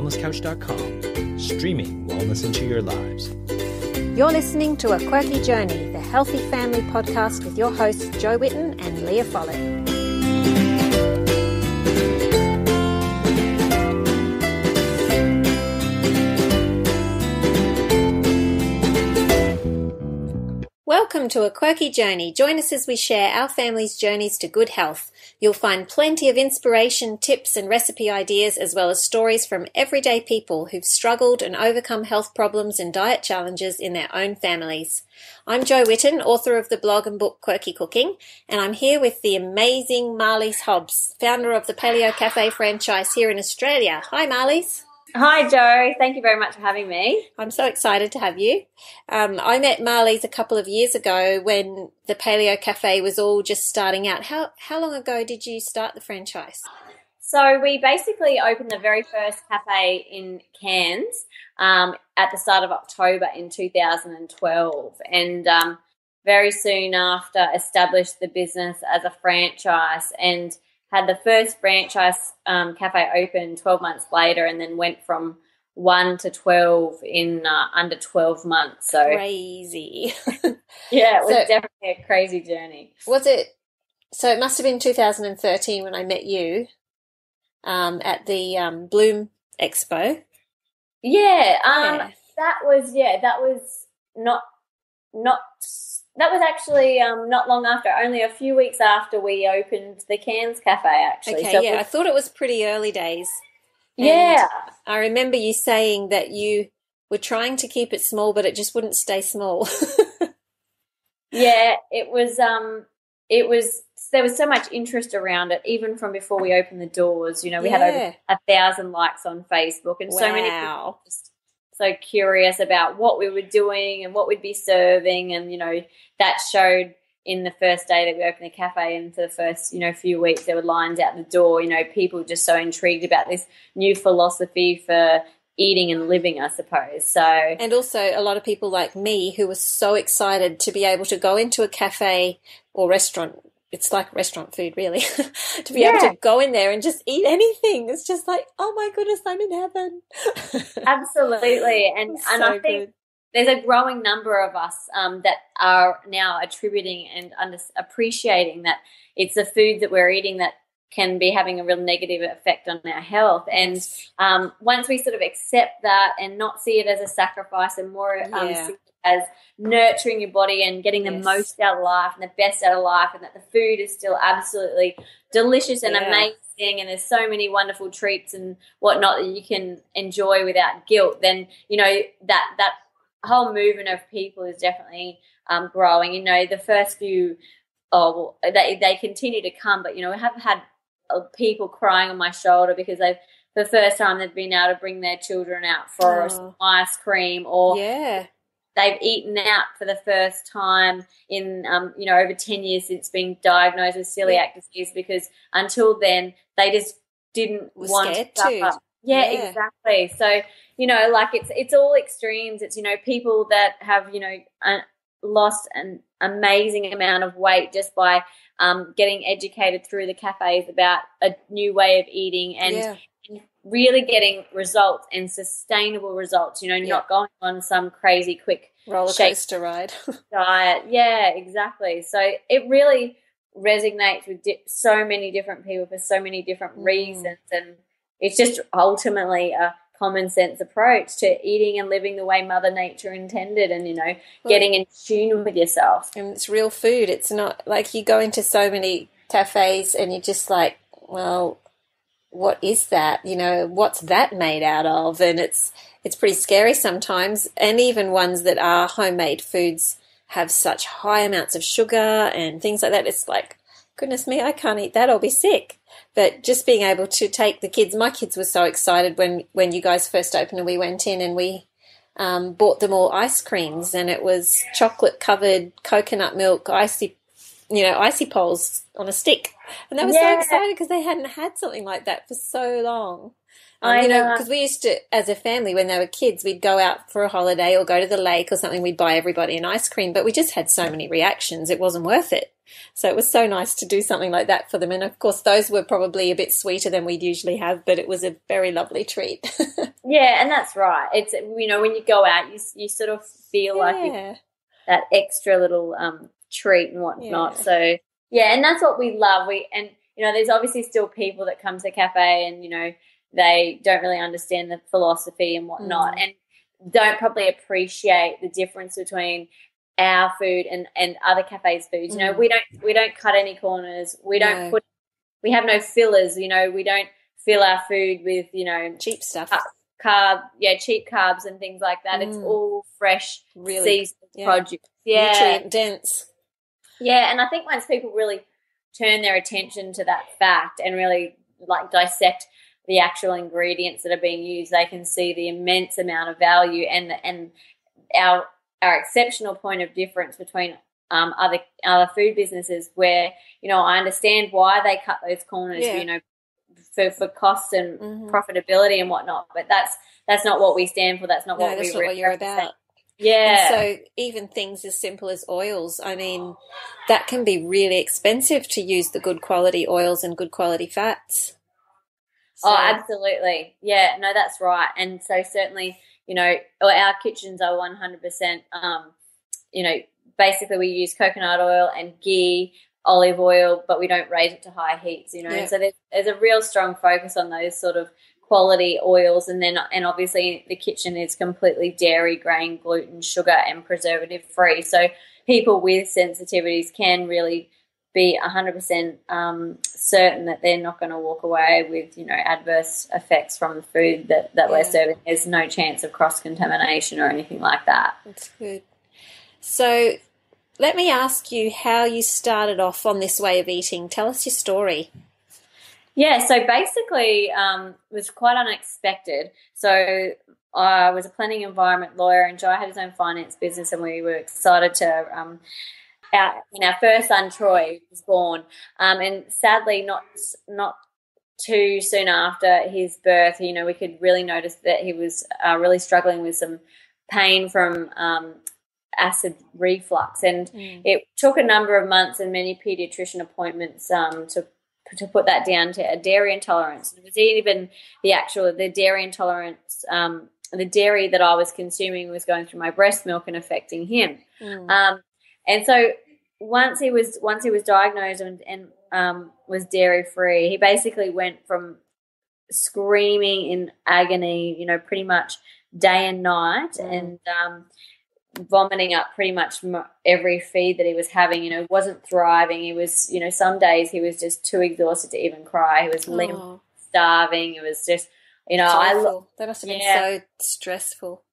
wellnesscouch.com, streaming wellness into your lives. You're listening to A Quirky Journey, the Healthy Family Podcast with your hosts Jo Whitten and Leah Follett. Welcome to A Quirky Journey. Join us as we share our family's journeys to good health. You'll find plenty of inspiration, tips and recipe ideas, as well as stories from everyday people who've struggled and overcome health problems and diet challenges in their own families. I'm Jo Whitten, author of the blog and book Quirky Cooking, and I'm here with the amazing Marlies Hobbs, founder of the Paleo Cafe franchise here in Australia. Hi, Marlies. Hi, Jo. Thank you very much for having me. I'm so excited to have you. I met Marlies a couple of years ago when the Paleo Cafe was all just starting out. How long ago did you start the franchise? So we basically opened the very first cafe in Cairns at the start of October in 2012, and very soon after established the business as a franchise and had the first franchise cafe open 12 months later, and then went from 1 to 12 in under 12 months. So crazy. Yeah, it was definitely a crazy journey. Was it? So it must have been 2013 when I met you at the Bloom Expo. Yeah, that was actually not long after, only a few weeks after we opened the Cairns Cafe, actually. Okay, so I thought it was pretty early days. Yeah. And I remember you saying that you were trying to keep it small, but it just wouldn't stay small. Yeah, it was, there was so much interest around it, even from before we opened the doors. You know, we had over 1,000 likes on Facebook, and so many people just so curious about what we were doing and what we'd be serving. And, you know, that showed in the first day that we opened the cafe, and for the first, few weeks there were lines out the door, people just so intrigued about this new philosophy for eating and living, I suppose. So, and also a lot of people like me who were so excited to be able to go into a cafe or restaurant. It's like restaurant food, really, to be able to go in there and just eat anything. It's just like, oh my goodness, I'm in heaven. Absolutely. And I think there's a growing number of us that are now attributing and appreciating that it's the food that we're eating that can be having a real negative effect on our health. And once we sort of accept that and not see it as a sacrifice and more see it as nurturing your body and getting the most out of life and the best out of life, and that the food is still absolutely delicious and amazing, and there's so many wonderful treats and whatnot that you can enjoy without guilt, then, that whole movement of people is definitely growing. The first few, they continue to come, but, we have had people crying on my shoulder because for the first time they've been able to bring their children out for some ice cream, or they've eaten out for the first time in, over 10 years since being diagnosed with celiac disease, because until then they just didn't want to suffer. Yeah, exactly. So, it's all extremes. It's, people that have, lost an amazing amount of weight just by getting educated through the cafes about a new way of eating and really getting results and sustainable results, not going on some crazy quick roller coaster ride diet. Yeah, exactly. So it really resonates with so many different people for so many different reasons, and it's just ultimately a common sense approach to eating and living the way Mother Nature intended, and getting in tune with yourself. And it's real food. It's not like you go into so many cafes and you're just like, well, what is that? What's that made out of? And it's pretty scary sometimes. And even ones that are homemade foods have such high amounts of sugar and things like that. It's like, goodness me, I can't eat that. I'll be sick. But just being able to take the kids, my kids were so excited when you guys first opened and we went in and we bought them all ice creams, and it was chocolate covered coconut milk icy poles on a stick. And they were so excited because they hadn't had something like that for so long. I know. Because we used to, as a family, when they were kids, we'd go out for a holiday or go to the lake or something, we'd buy everybody an ice cream, but we just had so many reactions, it wasn't worth it. So it was so nice to do something like that for them. And of course, those were probably a bit sweeter than we'd usually have, but it was a very lovely treat. Yeah, and that's right. It's, you know, when you go out, you sort of feel like that extra little treat and whatnot. Yeah. So, yeah, and that's what we love. And, you know, there's obviously still people that come to the cafe and, you know, they don't really understand the philosophy and whatnot and don't probably appreciate the difference between our food and other cafes' foods. You know, we don't cut any corners. We don't we have no fillers. You know, we don't fill our food with, you know, cheap stuff, cheap carbs and things like that. It's all fresh, really seasoned produce. Yeah, nutrient dense. Yeah, and I think once people really turn their attention to that fact and really like dissect the actual ingredients that are being used, they can see the immense amount of value and our exceptional point of difference between other food businesses where, you know, I understand why they cut those corners, you know, for costs and profitability and whatnot, but that's not what we stand for. That's not what you're about. Yeah. And so even things as simple as oils, I mean, that can be really expensive to use the good quality oils and good quality fats. So. Oh, absolutely. Yeah, no, that's right. And so certainly, you know, our kitchens are 100%, you know, basically we use coconut oil and ghee, olive oil, but we don't raise it to high heats, you know. And so there's a real strong focus on those sort of quality oils. And obviously the kitchen is completely dairy, grain, gluten, sugar and preservative free. So people with sensitivities can really be 100% certain that they're not going to walk away with, you know, adverse effects from the food that we're serving. There's no chance of cross-contamination or anything like that. That's good. So let me ask you how you started off on this way of eating. Tell us your story. Yeah, so basically it was quite unexpected. So I was a planning environment lawyer and Jai had his own finance business and we were excited to our first son Troy was born, and sadly not too soon after his birth, you know, we could really notice that he was really struggling with some pain from acid reflux, and it took a number of months and many pediatrician appointments to put that down to a dairy intolerance. It was even the dairy intolerance. The dairy that I was consuming was going through my breast milk and affecting him. And so once he was diagnosed and was dairy free, he basically went from screaming in agony, you know, pretty much day and night, and vomiting up pretty much every feed that he was having. You know, wasn't thriving. He was, you know, some days he was just too exhausted to even cry. He was limp, starving. It was just, you know, that must have been so stressful.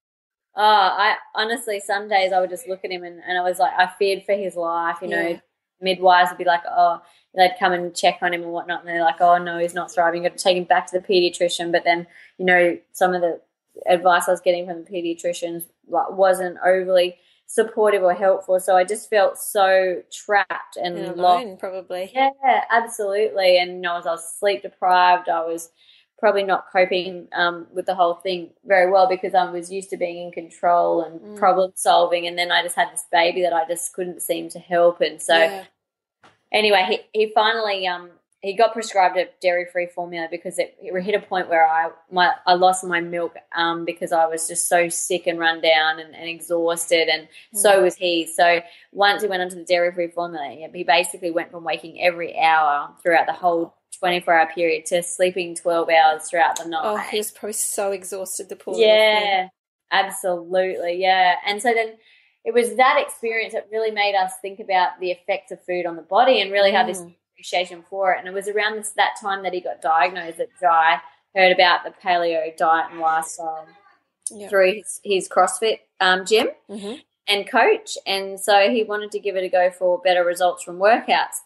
Oh, I honestly, some days I would just look at him and I was like, I feared for his life, you know. Midwives would be like, oh, they'd come and check on him and whatnot, and they're like, oh, no, he's not thriving. You've got to take him back to the pediatrician. But then, you know, some of the advice I was getting from the pediatricians wasn't overly supportive or helpful. So I just felt so trapped and alone, probably. Yeah, absolutely. And, you know, as I was sleep deprived, I was probably not coping with the whole thing very well because I was used to being in control and problem solving, and then I just had this baby that I just couldn't seem to help. And so anyway, he finally he got prescribed a dairy-free formula because it hit a point where I lost my milk because I was just so sick and run down and exhausted, and so was he. So once he went onto the dairy-free formula, he basically went from waking every hour throughout the whole 24-hour period to sleeping 12 hours throughout the night. Oh, he was probably so exhausted, the poor thing. Absolutely, yeah. And so then it was that experience that really made us think about the effects of food on the body and really have this appreciation for it. And it was around that time that he got diagnosed that Jai heard about the paleo diet and lifestyle through his CrossFit gym and coach. And so he wanted to give it a go for better results from workouts.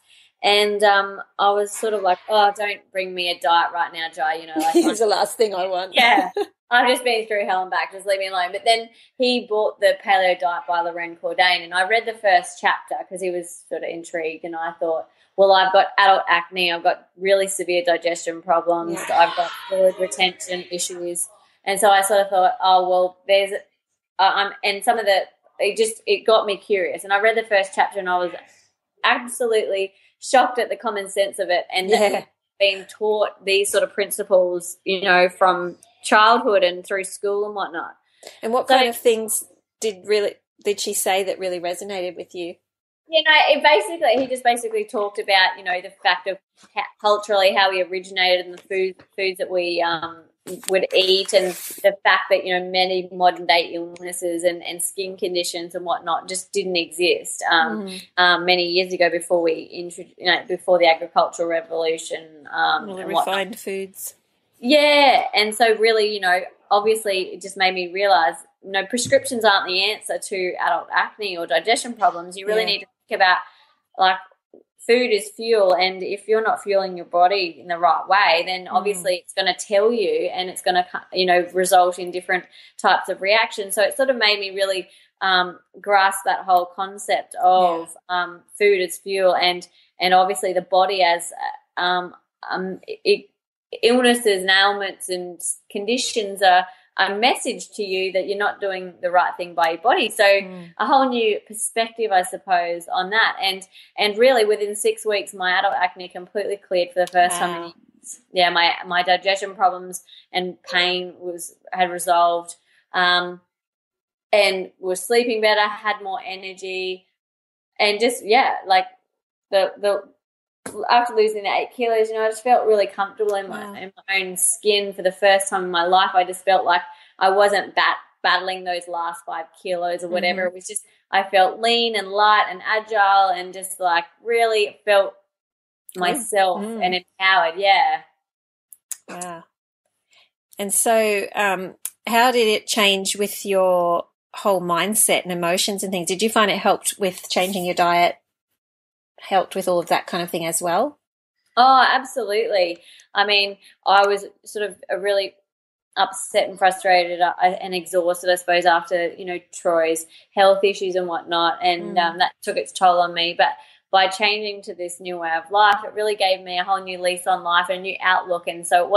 And I was sort of like, oh, don't bring me a diet right now, Jai. You know, like it's the last thing I want. Yeah, I've just been through hell and back. Just leave me alone. But then he bought the Paleo Diet by Lorraine Cordain, and I read the first chapter because he was sort of intrigued. And I thought, well, I've got adult acne, I've got really severe digestion problems, I've got fluid retention issues, and so I sort of thought, oh well, there's and some of the it got me curious. And I read the first chapter, and I was absolutely shocked at the common sense of it, and that we've been taught these sort of principles, you know, from childhood and through school and whatnot. And what kind of things did she say that really resonated with you? You know, he just basically talked about, you know, the fact of culturally how we originated and the foods that we would eat, and the fact that, you know, many modern day illnesses and skin conditions and whatnot just didn't exist many years ago before before the agricultural revolution. All the refined foods. Yeah, and so really, you know, obviously it just made me realise, you know, prescriptions aren't the answer to adult acne or digestion problems. You really need to think about, like, food is fuel, and if you're not fueling your body in the right way, then obviously it's going to tell you, and it's going to, you know, result in different types of reactions. So it sort of made me really grasp that whole concept of food as fuel, and obviously the body as illnesses and ailments and conditions are a message to you that you're not doing the right thing by your body. So a whole new perspective, I suppose, on that. And really within 6 weeks, my adult acne completely cleared for the first time in years. Yeah, my digestion problems and pain had resolved, and was sleeping better, had more energy, and just, like the after losing the 8 kilos, you know, I just felt really comfortable in my own skin for the first time in my life. I just felt like I wasn't battling those last 5 kilos or whatever. It was just, I felt lean and light and agile, and just like really felt myself and empowered. Yeah. Wow. And so how did it change with your whole mindset and emotions and things? Did you find it helped with changing your diet? Helped with all of that kind of thing as well? Oh, absolutely. I mean, I was sort of really upset and frustrated and exhausted, I suppose, after, you know, Troy's health issues and whatnot, and that took its toll on me. But by changing to this new way of life, it really gave me a whole new lease on life, a new outlook. And so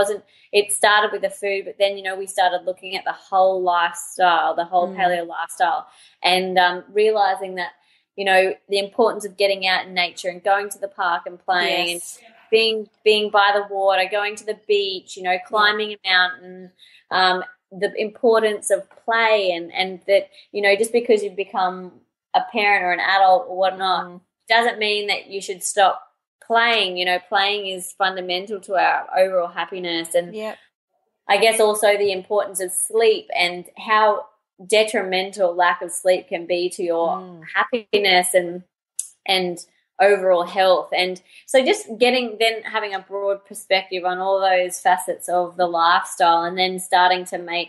it started with the food, but then, you know, we started looking at the whole lifestyle, the whole paleo lifestyle, and realizing that, you know, the importance of getting out in nature and going to the park and playing and being by the water, going to the beach, you know, climbing a mountain, the importance of play, and that, you know, just because you've become a parent or an adult or whatnot doesn't mean that you should stop playing. You know, playing is fundamental to our overall happiness, and I guess also the importance of sleep and how detrimental lack of sleep can be to your happiness and overall health. And so just having a broad perspective on all those facets of the lifestyle, and then starting to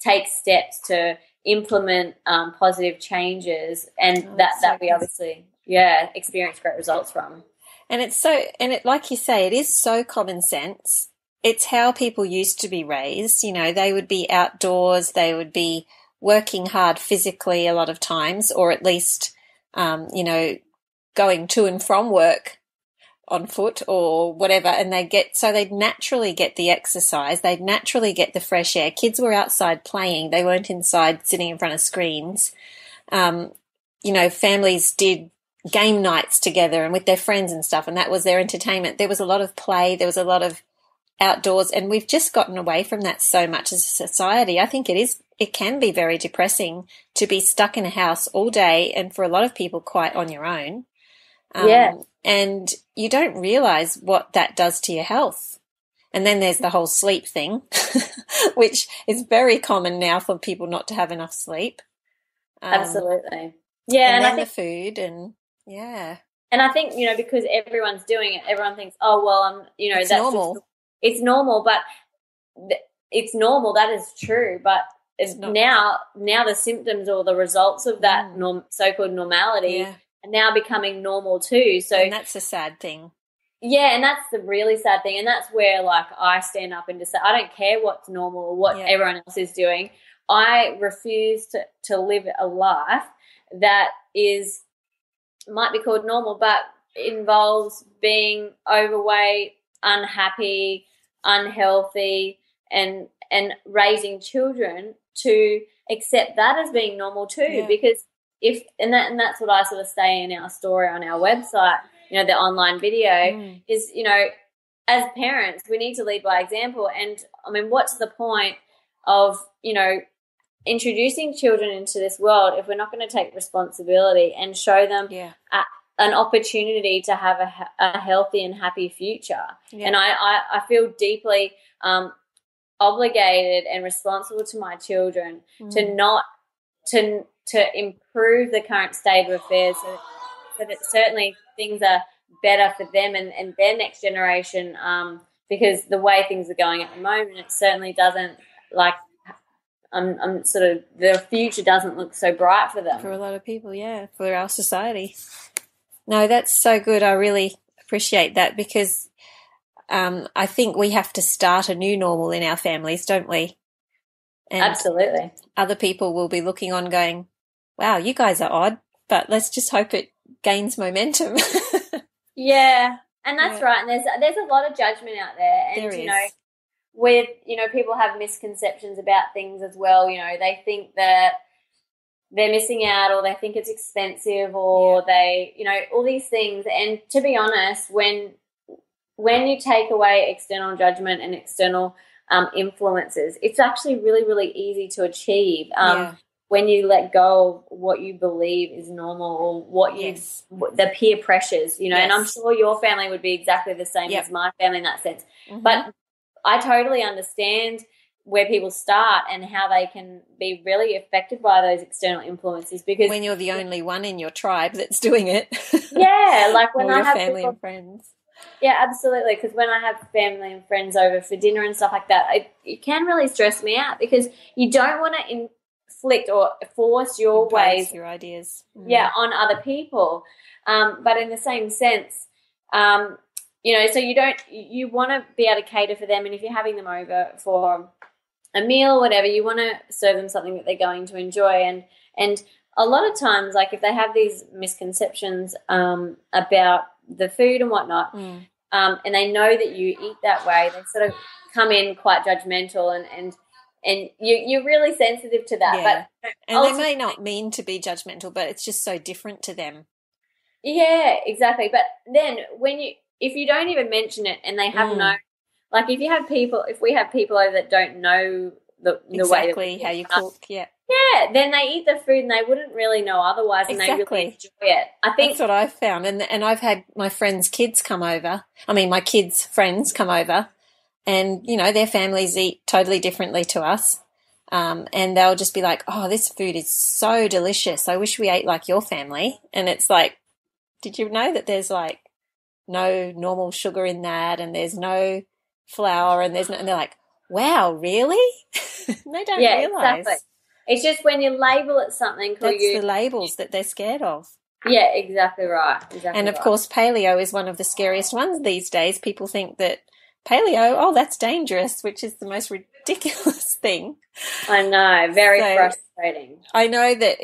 take steps to implement positive changes, and that we obviously experience great results from. And it like you say, it is so common sense. It's how people used to be raised. You know, they would be outdoors, they would be working hard physically a lot of times, or at least, you know, going to and from work on foot or whatever, and they'd naturally get the exercise, they'd naturally get the fresh air. Kids were outside playing, they weren't inside sitting in front of screens. You know, families did game nights together and with their friends and stuff, and that was their entertainment. There was a lot of play, there was a lot of outdoors, and we've just gotten away from that so much as a society. I think it can be very depressing to be stuck in a house all day, and for a lot of people quite on your own. And you don't realize what that does to your health. And then there's the whole sleep thing, which is very common now for people not to have enough sleep. Absolutely. Yeah. And then the food and And I think, you know, because everyone's doing it, everyone thinks, oh, well, you know, it's that's normal. It's normal, but it's normal. That is true. But now the symptoms or the results of that so-called normality are now becoming normal too. So, and that's a sad thing. Yeah, and that's the really sad thing. And that's where, like, I stand up and just say, I don't care what's normal or what everyone else is doing. I refuse to live a life that might be called normal, but involves being overweight, unhappy, unhealthy, and raising children to accept that as being normal too. Because and that's what I sort of say in our story on our website, you know, the online video is, you know, as parents, we need to lead by example. And I mean, what's the point of, you know, introducing children into this world if we're not going to take responsibility and show them an opportunity to have a healthy and happy future? And I feel deeply obligated and responsible to my children to improve the current state of affairs so that certainly things are better for them and their next generation, because the way things are going at the moment, it certainly doesn't, like, I'm sort of, the future doesn't look so bright for them. For a lot of people, for our society. No, that's so good. I really appreciate that, because I think we have to start a new normal in our families, don't we? And absolutely. Other people will be looking on going, wow, you guys are odd, but let's just hope it gains momentum. Yeah, and that's right. And there's a lot of judgment out there. And, there is. You know, with, you know, people have misconceptions about things as well. You know, they think that they're missing out, or they think it's expensive, or they, you know, all these things. And to be honest, when you take away external judgment and external influences, it's actually really, really easy to achieve. When you let go of what you believe is normal, or what the peer pressures, you know, and I'm sure your family would be exactly the same as my family in that sense. But I totally understand where people start and how they can be really affected by those external influences, because when you're the only one in your tribe that's doing it. Like when I have family people, and friends. Yeah, absolutely, because when I have family and friends over for dinner and stuff like that, it can really stress me out, because you don't want to inflict or force your ways, your ideas, on other people. But in the same sense, you know, so you want to be able to cater for them, and if you're having them over for a meal or whatever, you want to serve them something that they're going to enjoy. And a lot of times, like, if they have these misconceptions about the food and whatnot, and they know that you eat that way, they sort of come in quite judgmental, and you're really sensitive to that. But and they may not mean to be judgmental, but it's just so different to them. Yeah, exactly. But then if you don't even mention it, and they have no, like, if we have people over that don't know the way that how you cook, then they eat the food and they wouldn't really know otherwise, and they really enjoy it. I think that's what I've found, and I've had my friends' kids come over. I mean, my kids' friends come over, and, you know, their families eat totally differently to us, and they'll just be like, "Oh, this food is so delicious. I wish we ate like your family." And it's like, did you know that there's, like, no normal sugar in that, and there's no flour, and and they're like, wow, really? They don't realise. Exactly. It's just when you label it something, that's the labels that they're scared of. Yeah, exactly right. And of course, paleo is one of the scariest ones these days. People think that paleo, that's dangerous, which is the most ridiculous thing. I know, very frustrating. I know that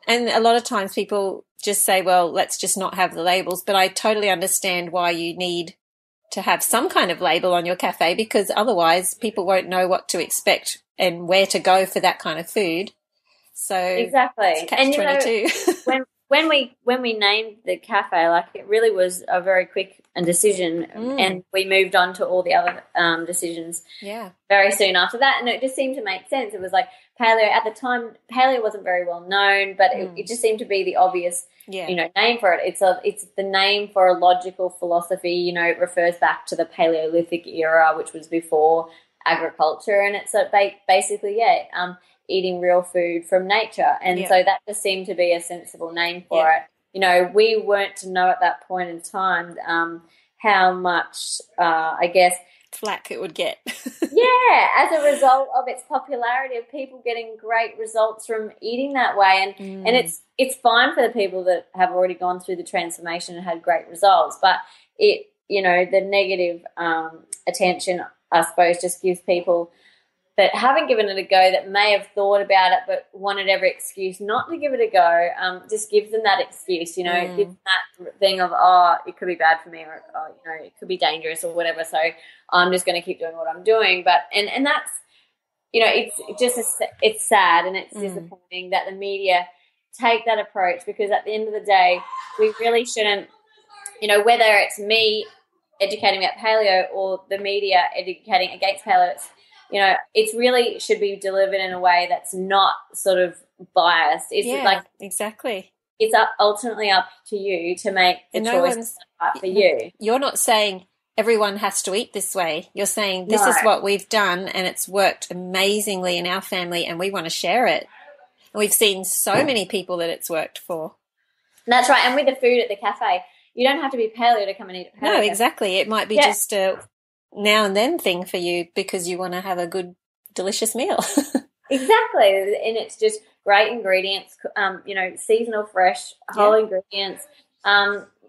and a lot of times people just say, well, let's just not have the labels, but I totally understand why you need to have some kind of label on your cafe, because otherwise people won't know what to expect and where to go for that kind of food. So exactly, it's catch-22. You know, when we named the cafe, like, it really was a very quick decision, and we moved on to all the other decisions very soon after that, and it just seemed to make sense. It was like paleo at the time. Paleo wasn't very well known, but it just seemed to be the obvious you know, name for it. It's the name for a logical philosophy. You know, it refers back to the Paleolithic era, which was before agriculture, and it's basically eating real food from nature, and so that just seemed to be a sensible name for it. You know, we weren't to know at that point in time how much I guess flack it would get. As a result of its popularity, of people getting great results from eating that way, and it's fine for the people that have already gone through the transformation and had great results, but it, you know, the negative attention, I suppose, just gives people that haven't given it a go, that may have thought about it but wanted every excuse not to give it a go, just gives them that excuse, you know, gives them that thing of, it could be bad for me, or, you know, it could be dangerous or whatever, so I'm just going to keep doing what I'm doing. But and that's, you know, it's sad, and it's disappointing that the media take that approach, because at the end of the day, we really shouldn't, whether it's me educating about paleo or the media educating against paleo, it's really should be delivered in a way that's not sort of biased. It's exactly. It's ultimately up to you to make the choice that's right for you. You're not saying everyone has to eat this way. You're saying this is what we've done and it's worked amazingly in our family and we want to share it. And we've seen so many people that it's worked for. That's right. And with the food at the cafe, you don't have to be paleo to come and eat at paleo. No, exactly. It might be just a now and then thing for you because you want to have a good, delicious meal. Exactly. And it's just great ingredients, seasonal, fresh, whole ingredients,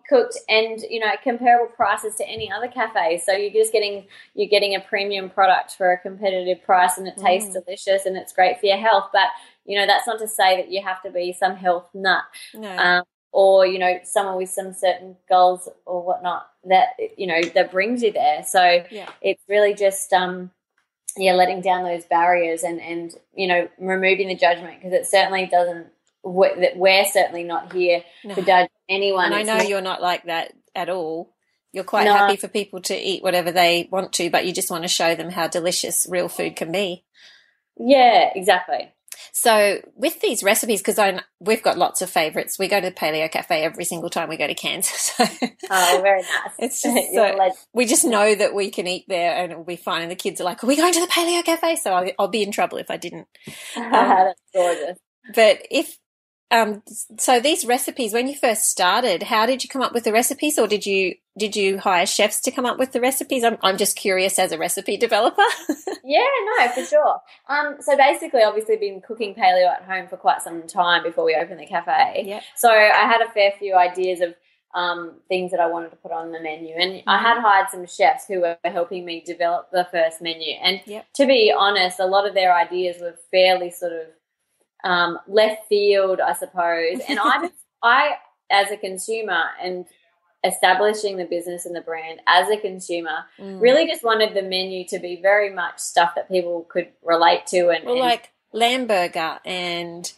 cooked, and comparable prices to any other cafe. So you're getting a premium product for a competitive price, and it tastes delicious and it's great for your health. But that's not to say that you have to be some health nut, or someone with some certain goals or whatnot that that brings you there. So it's really just letting down those barriers and removing the judgment, because it certainly doesn't. We're certainly not here to judge anyone. And I know you're not like that at all. You're quite happy for people to eat whatever they want to, but you just want to show them how delicious real food can be. Yeah, exactly. So with these recipes, because we've got lots of favourites. We go to the Paleo Cafe every single time we go to Cairns. So oh, very nice. It's just we just know that we can eat there and it'll be fine. And the kids are like, are we going to the Paleo Cafe? So I'll be in trouble if I didn't. That's gorgeous. But so these recipes, when you first started, how did you come up with the recipes, or did you hire chefs to come up with the recipes? I'm just curious as a recipe developer. Yeah, no, for sure. So basically, obviously, been cooking paleo at home for quite some time before we opened the cafe. Yeah. So I had a fair few ideas of things that I wanted to put on the menu, and I had hired some chefs who were helping me develop the first menu. And to be honest, a lot of their ideas were fairly sort of left field, I suppose. And I, as a consumer and establishing the business and the brand as a consumer, really just wanted the menu to be very much stuff that people could relate to. And like lamb burger and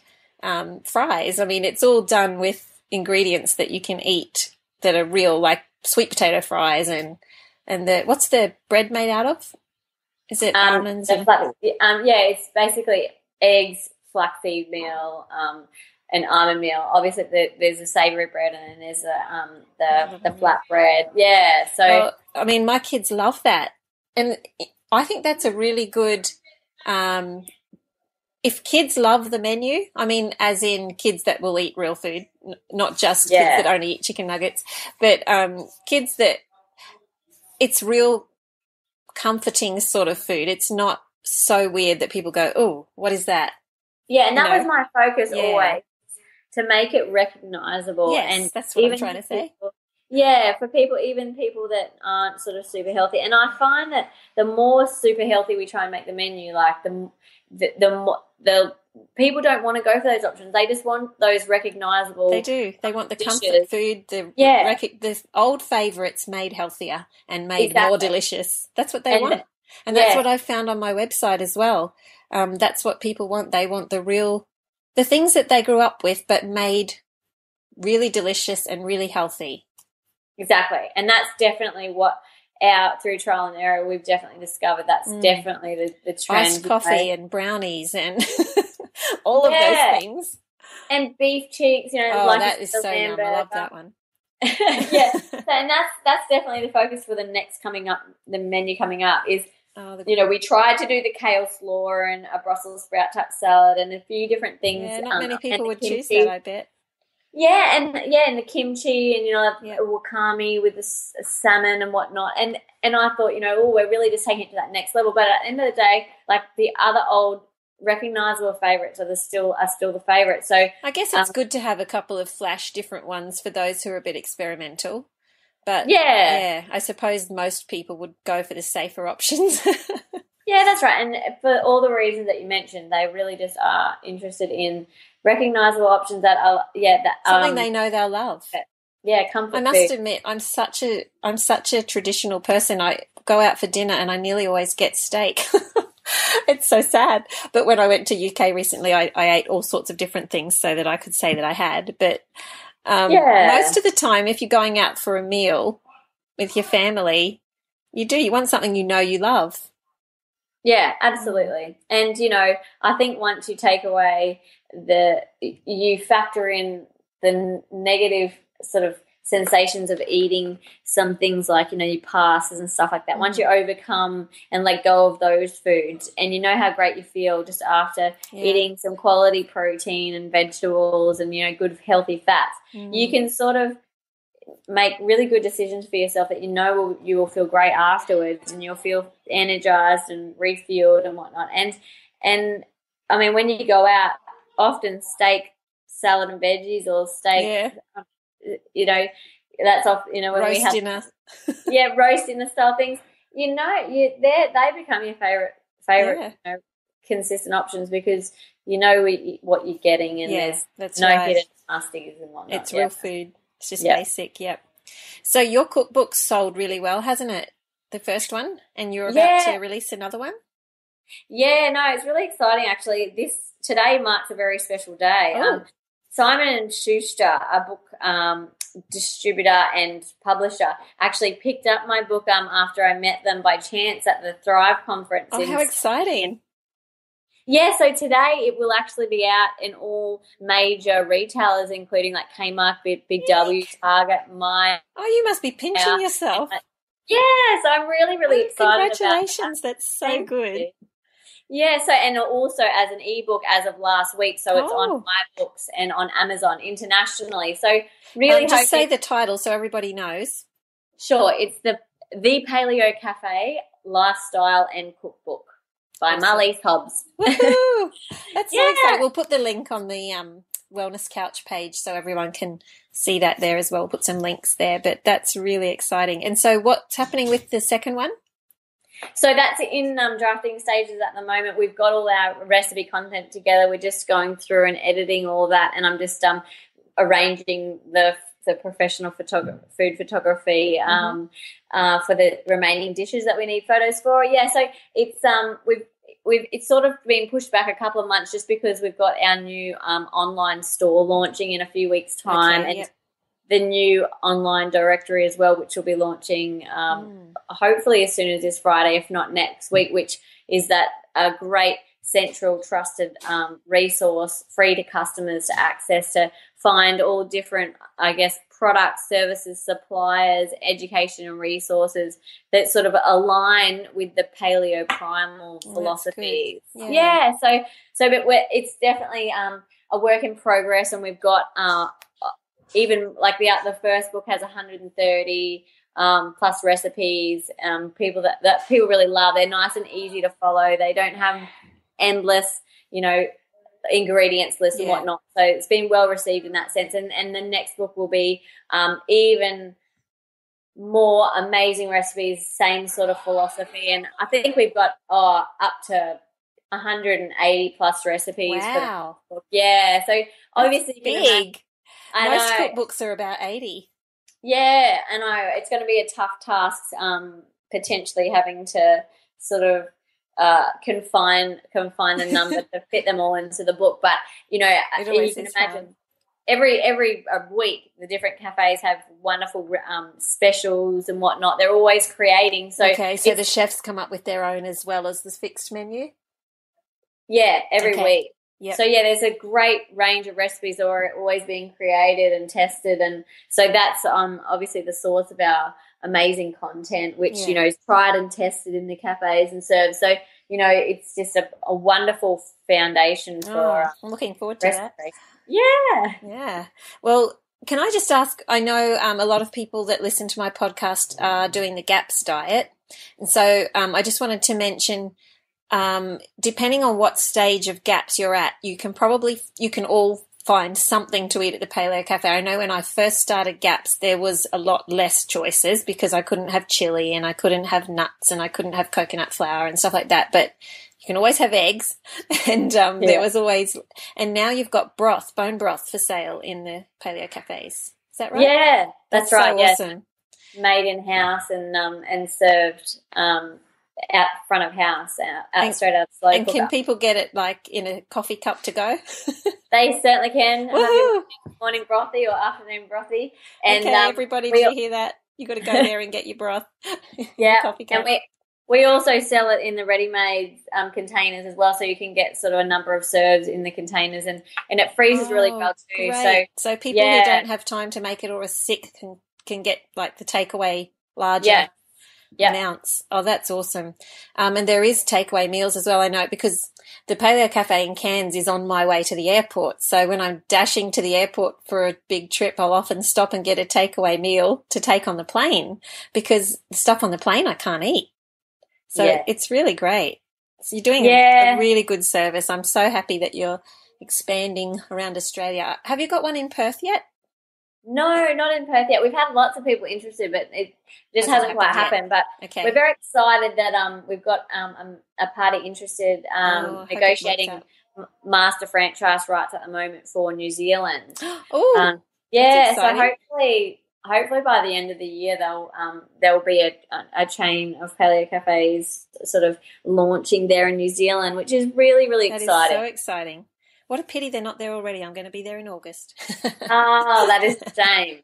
fries. I mean, it's all done with ingredients that you can eat that are real, like sweet potato fries and what's the bread made out of? Is it almonds? It's basically eggs, flaxseed meal, and almond meal. Obviously, there's a savoury bread, and then there's the flat bread. Yeah, so I mean, my kids love that, and I think that's a really good. If kids love the menu, I mean, as in kids that will eat real food, not just kids that only eat chicken nuggets, but kids that it's real comforting sort of food. It's not so weird that people go, "Oh, what is that?" Yeah, and that was my focus always, to make it recognisable. Yes, and that's what I'm trying to say. For people, even people that aren't sort of super healthy. And I find that the more super healthy we try and make the menu, like the people don't want to go for those options. They just want those recognisable. They do. They want the dishes. comfort food, the old favourites made healthier and made more delicious. That's what they want. And that's what I've found on my website as well. That's what people want. They want the things that they grew up with, but made really delicious and really healthy. Exactly. And that's definitely what through trial and error, we've definitely discovered that's definitely the trend. Iced coffee and brownies and all of those things. And beef cheeks, that is so yum. I love that one. And that's definitely the focus for the menu coming up is, we tried to do the kale slaw and a Brussels sprout type salad and a few different things. Yeah, not many people would choose that, I bet. Yeah, and the kimchi and wakame with the salmon and whatnot. And I thought, we're really just taking it to that next level. But at the end of the day, like the other old recognisable favourites are still the favourites. So I guess it's good to have a couple of flash different ones for those who are a bit experimental. But I suppose most people would go for the safer options. Yeah, that's right. And for all the reasons that you mentioned, they really just are interested in recognisable options that are something they know they'll love. Yeah, comfort. I must admit, I'm such a traditional person. I go out for dinner and I nearly always get steak. It's so sad. But when I went to UK recently, I ate all sorts of different things so that I could say that I had. But most of the time, if you're going out for a meal with your family, you want something you know you love. Yeah, absolutely. And, I think once you take away you factor in the negative sort of sensations of eating some things like, your passes and stuff like that. Once you overcome and let go of those foods, and you know how great you feel just after eating some quality protein and vegetables and, good healthy fats, you can sort of make really good decisions for yourself that you will feel great afterwards, and you'll feel energized and refueled and whatnot. And I mean, when you go out, often steak, salad and veggies, or steak, that's off. When roast we have dinner, roast dinner style things. They become your favorite consistent options, because what you're getting, and there's no hidden nasties and whatnot. It's real food. It's just basic, So your cookbook's sold really well, hasn't it? The first one, and you're about to release another one? Yeah, no, it's really exciting actually. Today marks a very special day. Oh. Simon & Schuster, a book distributor and publisher, actually picked up my book after I met them by chance at the Thrive conference. Oh, how exciting. Yeah, so today it will actually be out in all major retailers, including like Kmart, Big W, Target, Myer. Oh, you must be pinching yourself. Yes, I'm really, really excited. Congratulations, that's so good. Yeah, so, and also as an ebook as of last week, so it's on iBooks and on Amazon internationally. So really, just say the title so everybody knows. Sure, it's the Paleo Cafe Lifestyle and Cookbook by Marlies Hobbs. Woohoo! That's so exciting. We'll put the link on the Wellness Couch page so everyone can see that there as well. We'll put some links there, but that's really exciting. And so what's happening with the second one? So that's in drafting stages at the moment. We've got all our recipe content together. We're just going through and editing all that, and I'm just arranging the professional food photography for the remaining dishes that we need photos for. Yeah, so it's it's sort of been pushed back a couple of months just because we've got our new online store launching in a few weeks' time, and the new online directory as well, which will be launching hopefully as soon as this Friday, if not next week, which is that a great central trusted resource free to customers to access to find all different, I guess, products, services, suppliers, education and resources that sort of align with the paleo primal philosophies. Yeah. So but it's definitely a work in progress, and we've got even like the first book has 130 plus recipes, people that people really love. They're nice and easy to follow. They don't have endless, ingredients list and whatnot. So it's been well received in that sense. And the next book will be even more amazing recipes, same sort of philosophy. And I think we've got up to 180 plus recipes. Wow. For the book. Yeah. So obviously you can big. Most cookbooks are about 80. Yeah, I know. It's going to be a tough task, potentially having to sort of confine the number to fit them all into the book. But, you can imagine fun. Every week the different cafes have wonderful specials and whatnot. They're always creating. So the chefs come up with their own as well as the fixed menu? Yeah, every week. Yep. So, there's a great range of recipes that are always being created and tested. And so that's obviously the source of our amazing content, which, is tried and tested in the cafes and served. So, it's just a wonderful foundation for I'm looking forward to that. Yeah. Yeah. Well, can I just ask, I know a lot of people that listen to my podcast are doing the GAPS diet. And so I just wanted to mention, depending on what stage of GAPS you're at, you can all find something to eat at the Paleo Cafe. I know when I first started GAPS, there was a lot less choices because I couldn't have chili and I couldn't have nuts and I couldn't have coconut flour and stuff like that. But you can always have eggs, and there was always, and now you've got bone broth for sale in the Paleo Cafes. Is that right? Yeah, that's right. So awesome. Made in house and served out front of house, straight out of slow And cooker. can people get it like in a coffee cup to go? They certainly can. Have your morning brothy or afternoon brothy. And okay, everybody, did you hear that? You got to go there and get your broth. Yeah, coffee cup. And we also sell it in the ready-made containers as well, so you can get sort of a number of serves in the containers, and it freezes really well too. Great. So people who don't have time to make it or are sick can get like the takeaway larger amounts. Oh, that's awesome. And there is takeaway meals as well, I know, because the Paleo Cafe in Cairns is on my way to the airport. So when I'm dashing to the airport for a big trip, I'll often stop and get a takeaway meal to take on the plane, because the stuff on the plane I can't eat. So it's really great. So you're doing a really good service. I'm so happy that you're expanding around Australia. Have you got one in Perth yet? No, not in Perth yet. We've had lots of people interested, but it just hasn't quite happened. But we're very excited that we've got a party interested negotiating master franchise rights at the moment for New Zealand. Oh, so hopefully by the end of the year there'll be a chain of paleo cafes sort of launching there in New Zealand, which is really, really exciting. That is so exciting. What a pity they're not there already. I'm going to be there in August. Oh, that is a shame.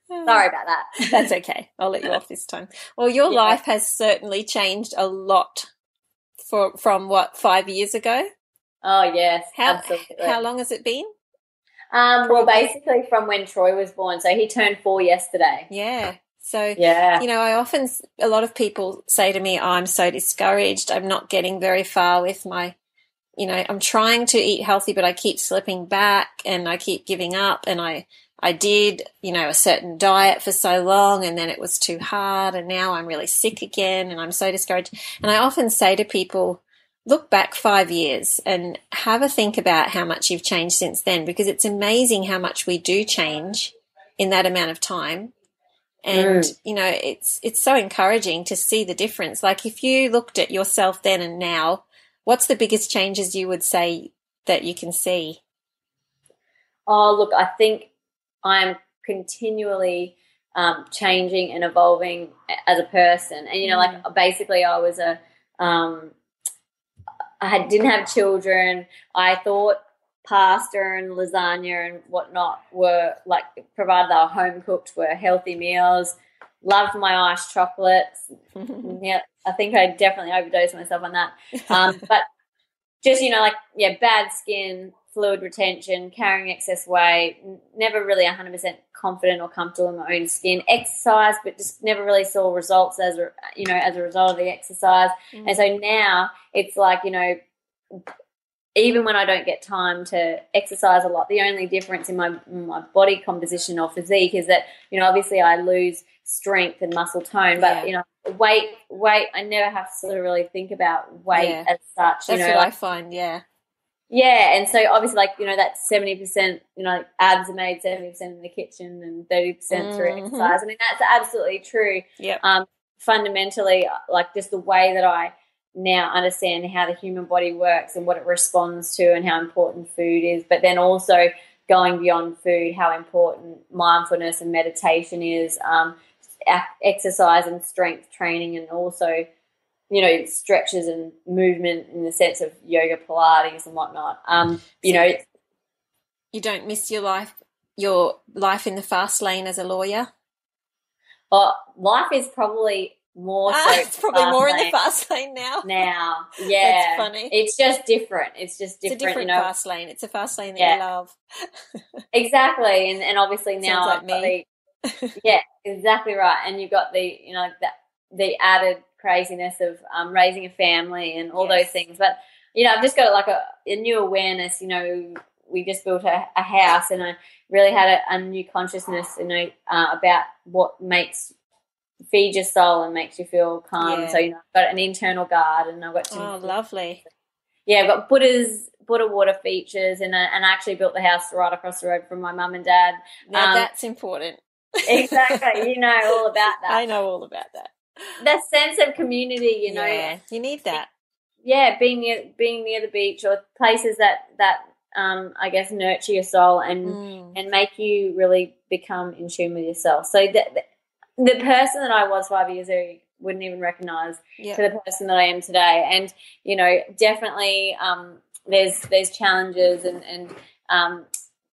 Sorry about that. That's okay. I'll let you off this time. Well, your life has certainly changed a lot from 5 years ago? Oh, yes, absolutely. How long has it been? Well, basically from when Troy was born. So he turned 4 yesterday. Yeah. So, a lot of people say to me, I'm so discouraged. I'm not getting very far with my, I'm trying to eat healthy, but I keep slipping back and I keep giving up. And I did, a certain diet for so long, and then it was too hard, and now I'm really sick again and I'm so discouraged. And I often say to people, look back 5 years and have a think about how much you've changed since then, because it's amazing how much we do change in that amount of time. And, it's so encouraging to see the difference. Like if you looked at yourself then and now, what's the biggest changes you would say that you can see? Oh, look, I think I'm continually changing and evolving as a person. And, basically I was didn't have children. I thought pasta and lasagna and whatnot were provided they were home cooked, were healthy meals. Loved my iced chocolates. Yeah, I think I definitely overdosed myself on that. But just, bad skin, fluid retention, carrying excess weight, never really 100% confident or comfortable in my own skin. Exercise, but just never really saw results as a result of the exercise. And so now it's even when I don't get time to exercise a lot, the only difference in my body composition or physique is that, obviously I lose strength and muscle tone, but weight, I never have to sort of really think about weight as such. That's what I find, Yeah, and so obviously, that 70%, abs are made 70% in the kitchen and 30% through exercise. I mean, that's absolutely true. Yeah. Fundamentally, just the way that I now understand how the human body works and what it responds to and how important food is, but then also going beyond food, how important mindfulness and meditation is, exercise and strength training, and also stretches and movement in the sense of yoga, Pilates and whatnot. You don't miss your life in the fast lane as a lawyer? Life is probably more so. It's probably more in the fast lane now. Now, yeah. That's funny. It's just different. It's a different fast lane. It's a fast lane that you love. Exactly. And obviously now sounds like me. Yeah, exactly right. And you've got the the added craziness of raising a family and all those things. But I've just got a new awareness. We just built a house, and I really had a new consciousness, about what feeds your soul and makes you feel calm. So I've got an internal garden. I've got lovely. Yeah, I've got Buddha water features, and I actually built the house right across the road from my mum and dad. Now that's important. Exactly, you know all about that. I know all about that. That sense of community, Yeah, you need that. Yeah, being near the beach or places that I guess nurture your soul and make you really become in tune with yourself. So the person that I was 5 years wouldn't even recognize to the person that I am today. And, you know, definitely there's challenges and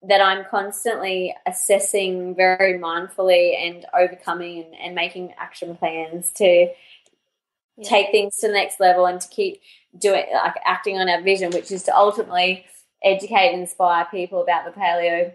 that I'm constantly assessing very mindfully and overcoming and making action plans to take things to the next level and to keep doing, like, acting on our vision, which is to ultimately educate and inspire people about the paleo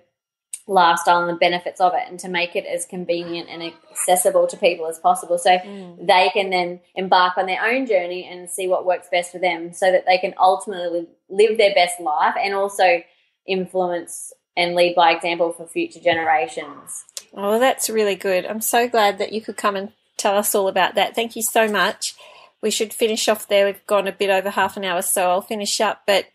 lifestyle and the benefits of it, and to make it as convenient and accessible to people as possible, so they can then embark on their own journey and see what works best for them, so that they can ultimately live their best life and also influence and lead by example for future generations. Oh, that's really good. I'm so glad that you could come and tell us all about that. Thank you so much. We should finish off there. We've gone a bit over half an hour, so I'll finish up. But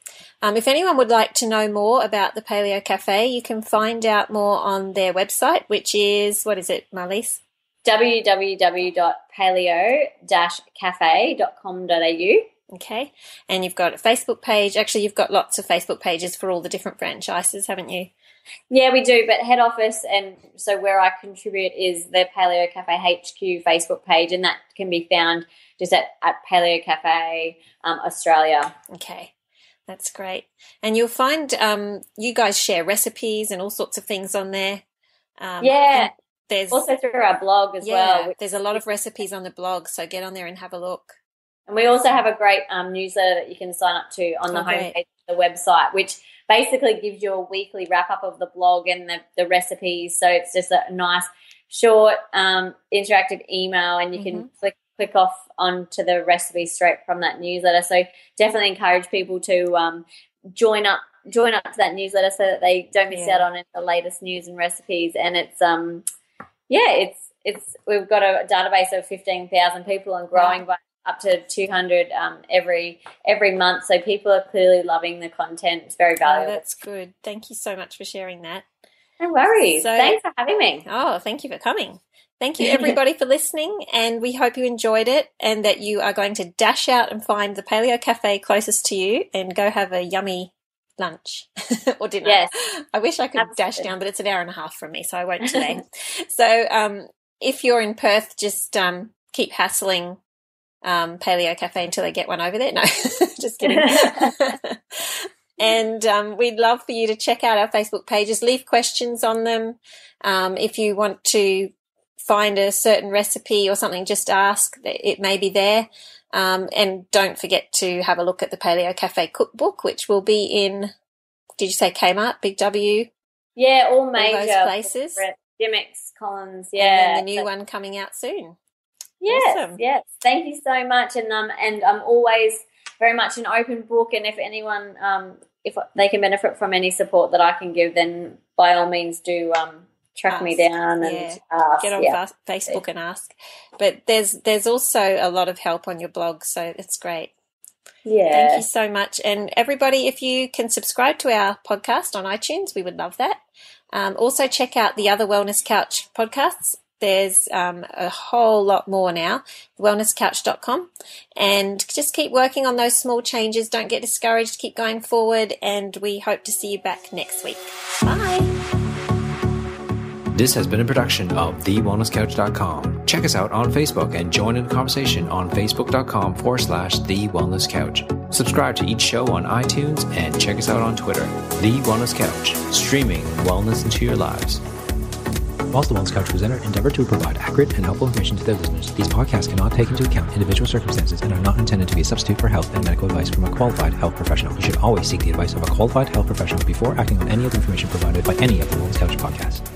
if anyone would like to know more about the Paleo Cafe, you can find out more on their website, which is, what is it, Marlies? www.paleo-cafe.com.au. Okay. And you've got a Facebook page. Actually, you've got lots of Facebook pages for all the different franchises, haven't you? Yeah, we do, but head office, and so where I contribute, is the Paleo Cafe HQ Facebook page, and that can be found just at Paleo Cafe Australia. Okay, that's great. And you'll find you guys share recipes and all sorts of things on there. There's also through our blog as well. There's a lot of recipes on the blog, so get on there and have a look. And we also have a great newsletter that you can sign up to on the homepage of the website, which basically gives you a weekly wrap-up of the blog and the recipes. So it's just a nice, short, interactive email, and you can click off onto the recipes straight from that newsletter. So definitely encourage people to join up to that newsletter so that they don't miss out on the latest news and recipes. And it's we've got a database of 15,000 people and growing by up to 200 every month. So people are clearly loving the content. It's very valuable. Oh, that's good. Thank you so much for sharing that. No worries. Thanks for having me. Oh, thank you for coming. Thank you, everybody, for listening, and we hope you enjoyed it and that you are going to dash out and find the Paleo Cafe closest to you and go have a yummy lunch or dinner. Yes. I wish I could dash down, but it's an hour and a half from me, so I won't today. So if you're in Perth, just keep hassling Paleo Cafe until they get one over there. No, just kidding. And we'd love for you to check out our Facebook pages, leave questions on them. If you want to find a certain recipe or something, just ask. It may be there. And don't forget to have a look at the Paleo Cafe cookbook, which will be in, did you say Kmart, Big W? Yeah, all major. All those places. Dimmicks, Collins, And then the new one coming out soon. Yes, awesome. Yes. Thank you so much. And I'm always very much an open book. And if anyone, if they can benefit from any support that I can give, then by all means do track me down and ask. Get on Facebook and ask. But there's also a lot of help on your blog, so it's great. Yeah. Thank you so much. And everybody, if you can subscribe to our podcast on iTunes, we would love that. Also check out the other Wellness Couch podcasts. There's a whole lot more now, wellnesscouch.com, and just keep working on those small changes. Don't get discouraged. Keep going forward, and we hope to see you back next week. Bye. This has been a production of TheWellnessCouch.com. Check us out on Facebook and join in the conversation on Facebook.com/The Wellness Couch. Subscribe to each show on iTunes and check us out on Twitter. The Wellness Couch, streaming wellness into your lives. Whilst the Wellness Couch presenter endeavor to provide accurate and helpful information to their listeners, these podcasts cannot take into account individual circumstances and are not intended to be a substitute for health and medical advice from a qualified health professional. You should always seek the advice of a qualified health professional before acting on any of the information provided by any of the Wellness Couch podcasts.